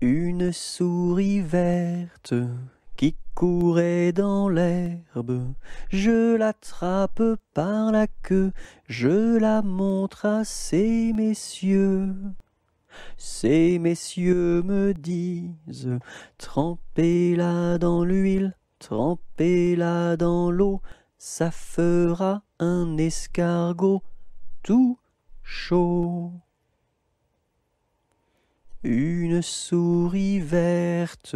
Une souris verte qui courait dans l'herbe, je l'attrape par la queue, je la montre à ces messieurs. Ces messieurs me disent, trempez-la dans l'huile, trempez-la dans l'eau, ça fera un escargot tout chaud. Une souris verte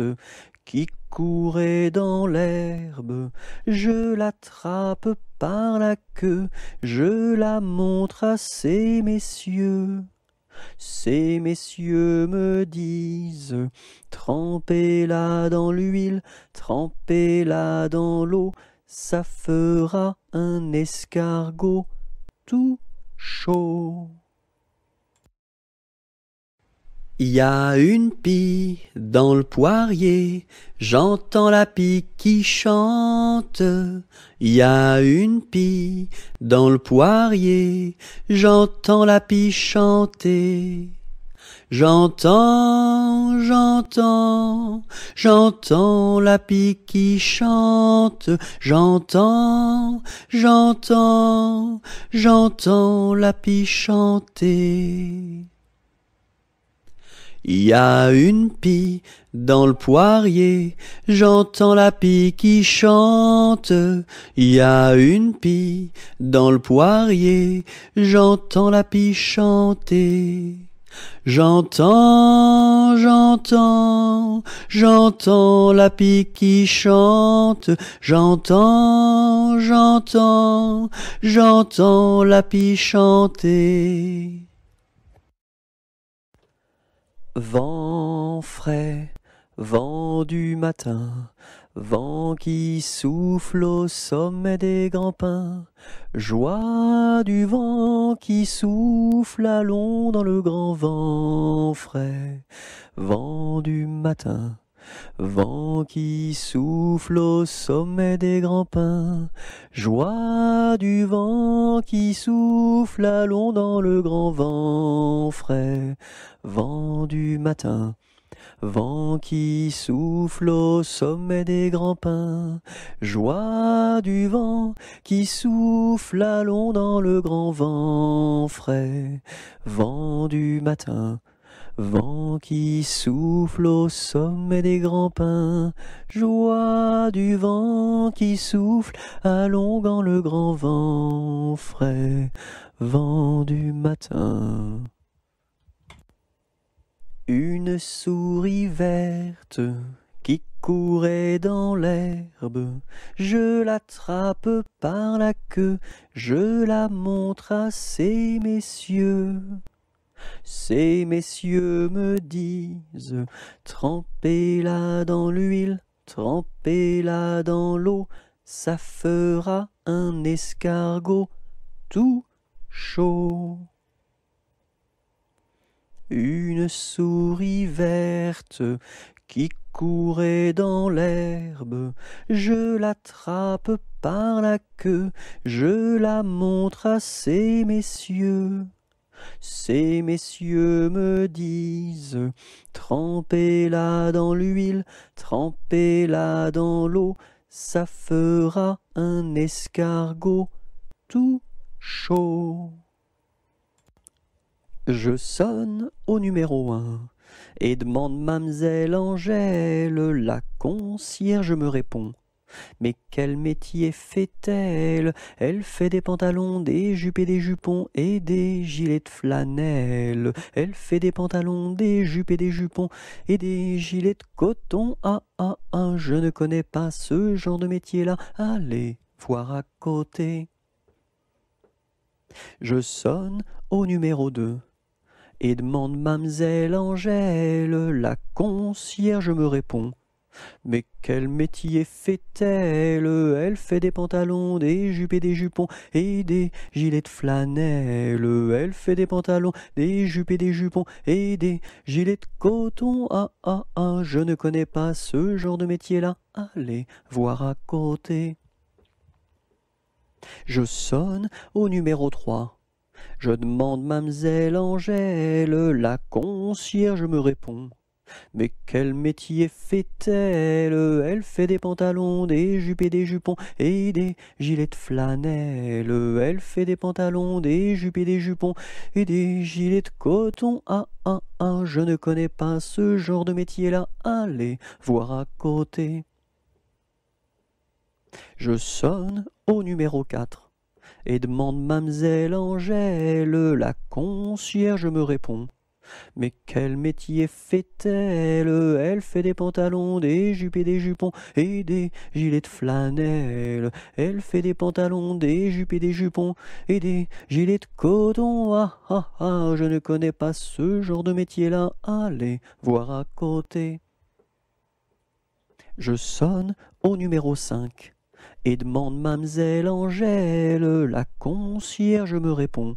qui courait dans l'herbe, je l'attrape par la queue, je la montre à ces messieurs. Ces messieurs me disent, trempez-la dans l'huile, trempez-la dans l'eau, ça fera un escargot tout chaud. Il y a une pie dans le poirier, j'entends la pie qui chante. Il y a une pie dans le poirier, j'entends la pie chanter. J'entends, j'entends, j'entends la pie qui chante. J'entends, j'entends, j'entends la pie chanter. Il y a une pie dans le poirier, j'entends la pie qui chante. Il y a une pie dans le poirier, j'entends la pie chanter. J'entends, j'entends, j'entends la pie qui chante. J'entends, j'entends, j'entends la pie chanter. Vent frais, vent du matin, vent qui souffle au sommet des grands pins, joie du vent qui souffle, allons dans le grand vent frais, vent du matin. Vent qui souffle au sommet des grands pins, joie du vent qui souffle, allons dans le grand vent frais, vent du matin. Vent qui souffle au sommet des grands pins, joie du vent qui souffle, allons dans le grand vent frais, vent du matin. Vent qui souffle au sommet des grands pins, joie du vent qui souffle, allons dans le grand vent frais, vent du matin. Une souris verte qui courait dans l'herbe, je l'attrape par la queue, je la montre à ces messieurs. Ces messieurs me disent, trempez-la dans l'huile, trempez-la dans l'eau, ça fera un escargot tout chaud. Une souris verte qui courait dans l'herbe, je l'attrape par la queue, je la montre à ces messieurs. Ces messieurs me disent, trempez-la dans l'huile, trempez-la dans l'eau, ça fera un escargot tout chaud. Je sonne au numéro 1 et demande Mamselle Angèle, la concierge me répond. Mais quel métier fait-elle? Elle fait des pantalons, des jupes et des jupons et des gilets de flanelle. Elle fait des pantalons, des jupes et des jupons et des gilets de coton. Ah, ah, ah, je ne connais pas ce genre de métier-là. Allez voir à côté. Je sonne au numéro 2 et demande Mamselle Angèle, la concierge me répond. Mais quel métier fait-elle? Elle fait des pantalons, des jupes et des jupons et des gilets de flanelle. Elle fait des pantalons, des jupes et des jupons et des gilets de coton. Ah, ah, ah, je ne connais pas ce genre de métier-là. Allez voir à côté. Je sonne au numéro 3. Je demande Mamselle Angèle, la concierge me répond. Mais quel métier fait-elle? Elle fait des pantalons, des jupes et des jupons et des gilets de flanelle. Elle fait des pantalons, des jupes et des jupons et des gilets de coton. Ah, ah, ah, je ne connais pas ce genre de métier-là. Allez voir à côté. Je sonne au numéro 4 et demande Mamselle Angèle. La concierge me répond. Mais quel métier fait-elle? Elle fait des pantalons, des jupes et des jupons et des gilets de flanelle. Elle fait des pantalons, des jupes et des jupons et des gilets de coton. Ah, ah, ah, je ne connais pas ce genre de métier-là. Allez voir à côté. Je sonne au numéro 5 et demande Mamselle Angèle. La concierge me répond.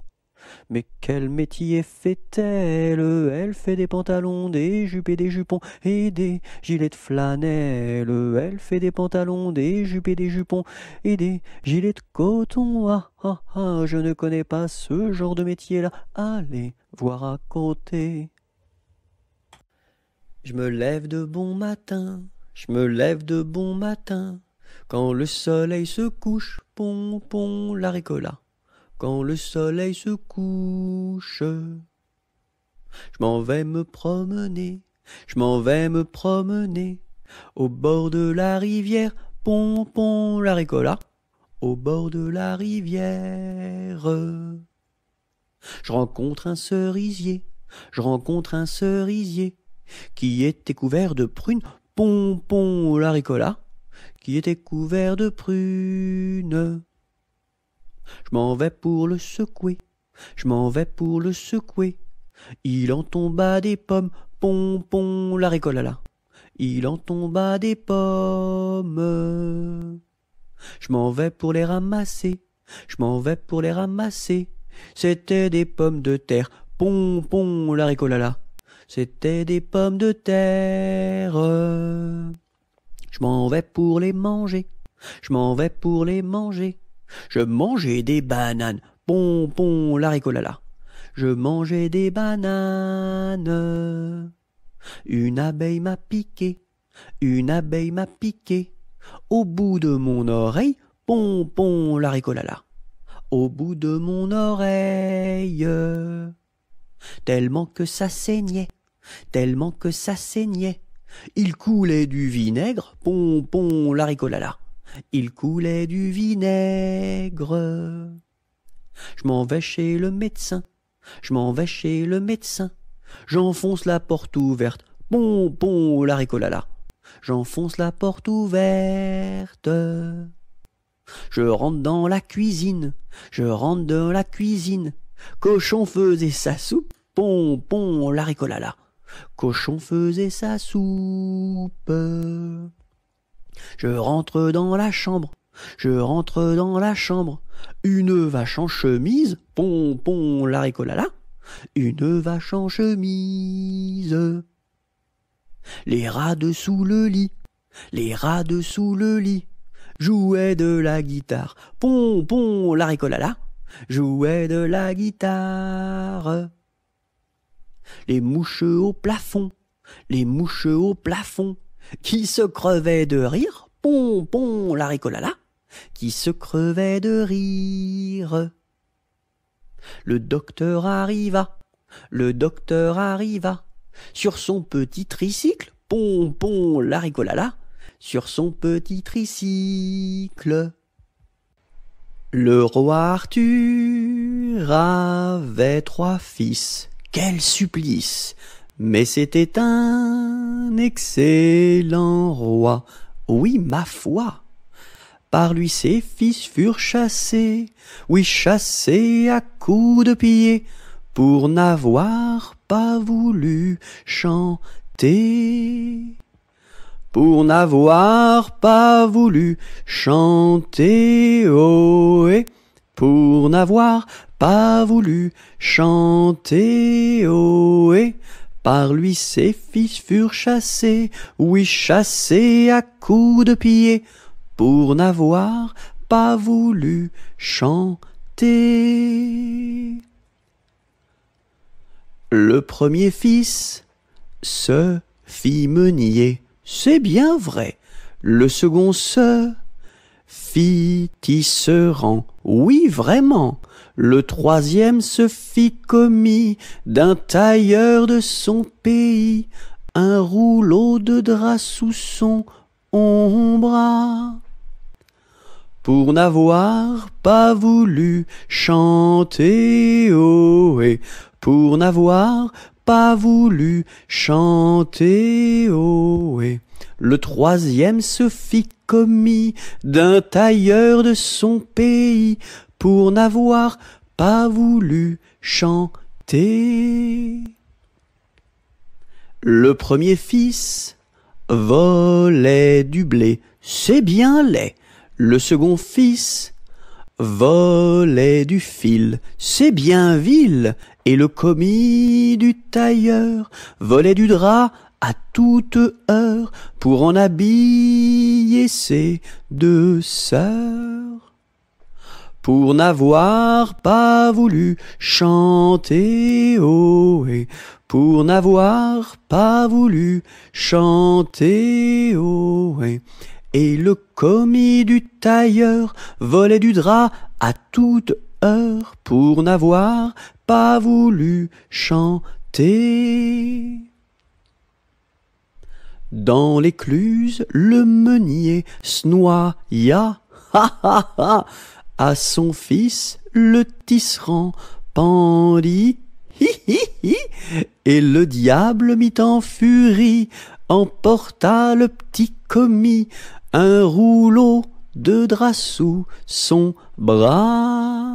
Mais quel métier fait-elle? Elle fait des pantalons, des jupes et des jupons et des gilets de flanelle. Elle fait des pantalons, des jupes et des jupons et des gilets de coton. Ah, ah, ah, je ne connais pas ce genre de métier-là. Allez voir à côté. Je me lève de bon matin, je me lève de bon matin. Quand le soleil se couche, pon, pon, la ricola. Quand le soleil se couche, je m'en vais me promener, je m'en vais me promener au bord de la rivière, pon, pon, la ricola, au bord de la rivière. Je rencontre un cerisier, je rencontre un cerisier qui était couvert de prunes, pon, pon, la ricola, qui était couvert de prunes. Je m'en vais pour le secouer, je m'en vais pour le secouer. Il en tomba des pommes, pon, pon, la ricolala. Il en tomba des pommes. Je m'en vais pour les ramasser, je m'en vais pour les ramasser. C'était des pommes de terre, pon, pon, la ricolala. C'était des pommes de terre. Je m'en vais pour les manger, je m'en vais pour les manger. Je mangeais des bananes, pon, pon, la ricolala. Je mangeais des bananes. Une abeille m'a piqué, une abeille m'a piqué. Au bout de mon oreille, pon, pon, la ricolala. Au bout de mon oreille. Tellement que ça saignait, tellement que ça saignait. Il coulait du vinaigre, pon, pon, la ricolala. Il coulait du vinaigre. Je m'en vais chez le médecin, je m'en vais chez le médecin. J'enfonce la porte ouverte, pon, pon, la ricolala. J'enfonce la porte ouverte. Je rentre dans la cuisine, je rentre dans la cuisine. Cochon faisait sa soupe, pon, pon, la ricolala. Cochon faisait sa soupe. Je rentre dans la chambre, je rentre dans la chambre. Une vache en chemise, pon, pon, la ricolala. Une vache en chemise. Les rats dessous le lit, les rats dessous le lit. Jouaient de la guitare, pon, pon, la ricolala. Jouaient de la guitare. Les mouches au plafond, les mouches au plafond. Qui se crevait de rire, pon, pon, la ricolala, qui se crevait de rire. Le docteur arriva, le docteur arriva, sur son petit tricycle, pon, pon, la ricolala, sur son petit tricycle. Le roi Arthur avait 3 fils, quel supplice! Mais c'était un excellent roi, oui, ma foi. Par lui ses fils furent chassés, oui, chassés à coups de pied, pour n'avoir pas voulu chanter. Pour n'avoir pas voulu chanter, ohé, pour n'avoir pas voulu chanter, ohé. Par lui ses fils furent chassés, oui, chassés à coups de pied, pour n'avoir pas voulu chanter. Le premier fils se fit meunier, c'est bien vrai. Le second se fit tisserand, oui vraiment. Le troisième se fit commis d'un tailleur de son pays, un rouleau de drap sous son bras. Pour n'avoir pas voulu chanter ohé, pour n'avoir pas voulu chanter ohé. Le troisième se fit commis d'un tailleur de son pays, pour n'avoir pas voulu chanter. Le premier fils volait du blé, c'est bien laid. Le second fils volait du fil, c'est bien vil. Et le commis du tailleur volait du drap à toute heure pour en habiller ses deux sœurs. Pour n'avoir pas voulu chanter ohé, pour n'avoir pas voulu chanter ohé. Et le commis du tailleur volait du drap à toute heure pour n'avoir pas voulu chanter. Dans l'écluse, le meunier se noya, ha ha ha, à son fils le tisserand pendit, hi hi hi, et le diable mit en furie, emporta le petit commis, un rouleau de drap sous son bras.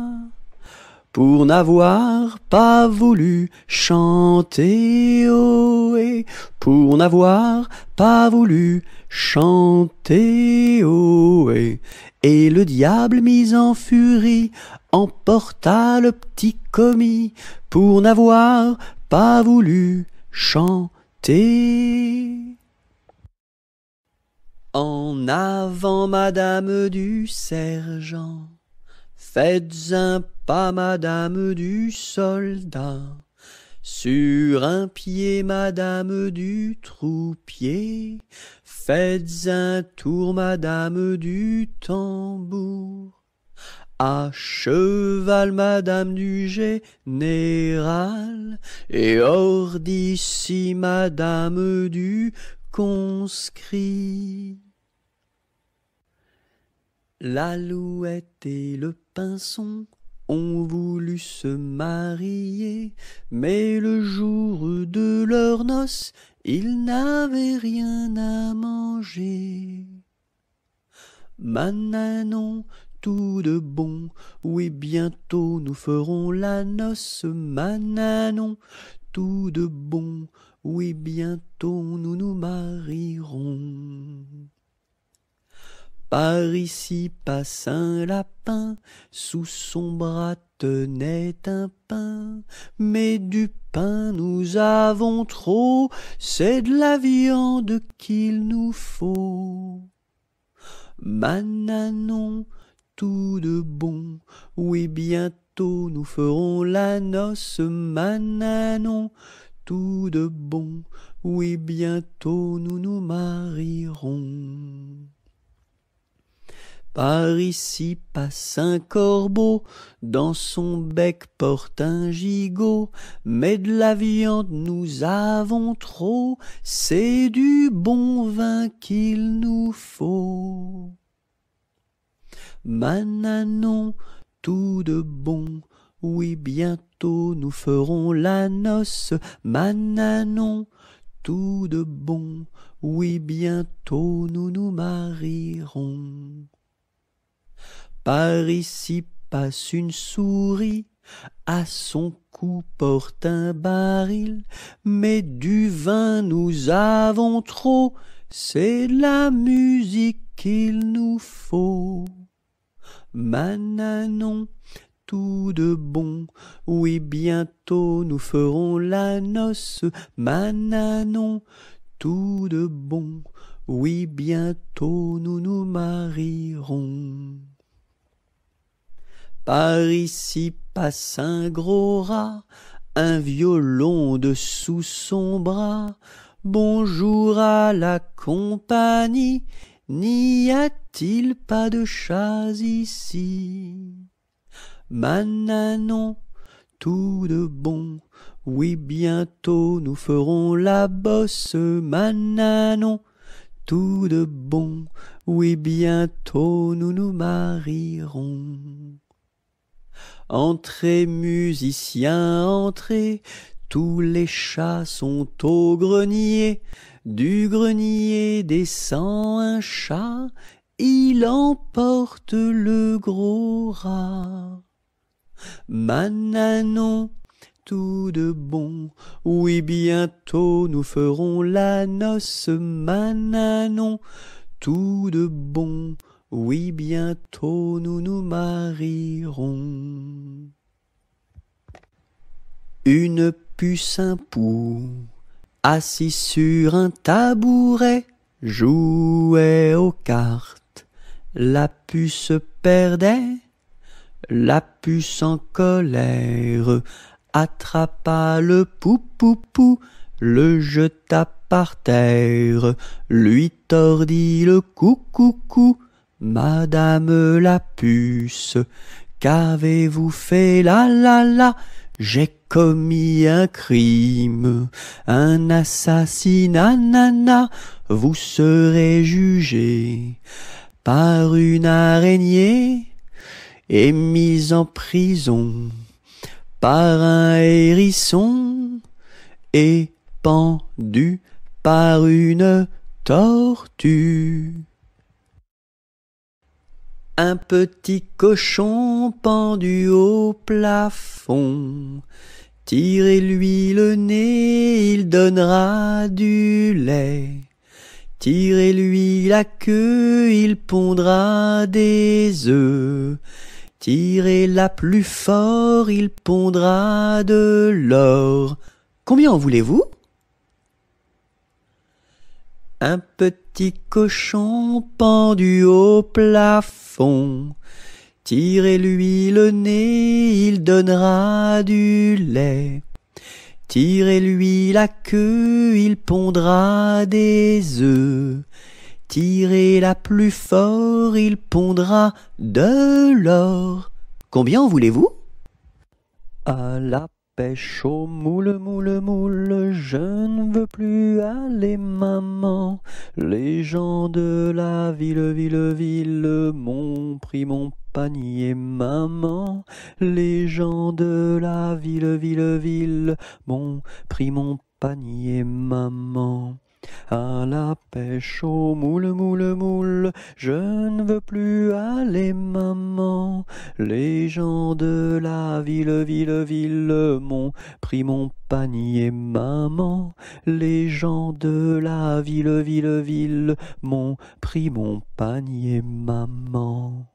Pour n'avoir pas voulu chanter ohé, pour n'avoir pas voulu chanter ohé. Et le diable mis en furie emporta le petit commis, pour n'avoir pas voulu chanter. En avant, madame du sergent, faites un pas, madame du soldat, sur un pied, madame du troupier, faites un tour, madame du tambour, à cheval, madame du général, et hors d'ici, madame du conscrit. L'alouette et le pinson ont voulu se marier, mais le jour de leurs noces, ils n'avaient rien à manger. Mananon, tout de bon, oui bientôt nous ferons la noce. Mananon, tout de bon, oui bientôt nous nous marierons. Par ici passe un lapin, sous son bras tenait un pain, mais du pain nous avons trop, c'est de la viande qu'il nous faut. Mananon, tout de bon, oui bientôt nous ferons la noce. Mananon, tout de bon, oui bientôt nous nous marierons. Par ici passe un corbeau, dans son bec porte un gigot, mais de la viande nous avons trop, c'est du bon vin qu'il nous faut. Mananon, tout de bon, oui bientôt nous ferons la noce. Mananon, tout de bon, oui bientôt nous nous marierons. Par ici passe une souris, à son cou porte un baril, mais du vin nous avons trop, c'est de la musique qu'il nous faut. Mananon, tout de bon, oui bientôt nous ferons la noce. Mananon, tout de bon, oui bientôt nous nous marierons. Par ici passe un gros rat, un violon dessous son bras, bonjour à la compagnie, n'y a-t-il pas de chats ici? Mananon, tout de bon, oui bientôt nous ferons la bosse. Mananon, tout de bon, oui bientôt nous nous marierons. Entrez musiciens, entrez, tous les chats sont au grenier. Du grenier descend un chat, il emporte le gros rat. Mananon, tout de bon, oui bientôt nous ferons la noce. Mananon, tout de bon, oui bientôt nous nous marierons. Une puce, un pou, assis sur un tabouret, jouait aux cartes. La puce perdait, la puce en colère attrapa le pou-pou-pou, le jeta par terre, lui tordit le cou-cou-cou. Madame la puce, qu'avez-vous fait là là là? J'ai commis un crime, un assassinat, nana. Vous serez jugé par une araignée et mis en prison par un hérisson et pendu par une tortue. Un petit cochon pendu au plafond, tirez-lui le nez, il donnera du lait. Tirez-lui la queue, il pondra des œufs. Tirez-la plus fort, il pondra de l'or. Combien en voulez-vous? Un petit cochon pendu au plafond, tirez-lui le nez, il donnera du lait. Tirez-lui la queue, il pondra des œufs. Tirez-la plus fort, il pondra de l'or. Combien en voulez-vous? À la pêche au moule, moule, moule, je ne veux plus aller, maman. Les gens de la ville, ville, ville m'ont pris mon panier, maman. Les gens de la ville, ville, ville m'ont pris mon panier, maman. À la pêche au moule, moule, moule, je ne veux plus aller, maman. Les gens de la ville, ville, ville m'ont pris mon panier, maman. Les gens de la ville, ville, ville m'ont pris mon panier, maman.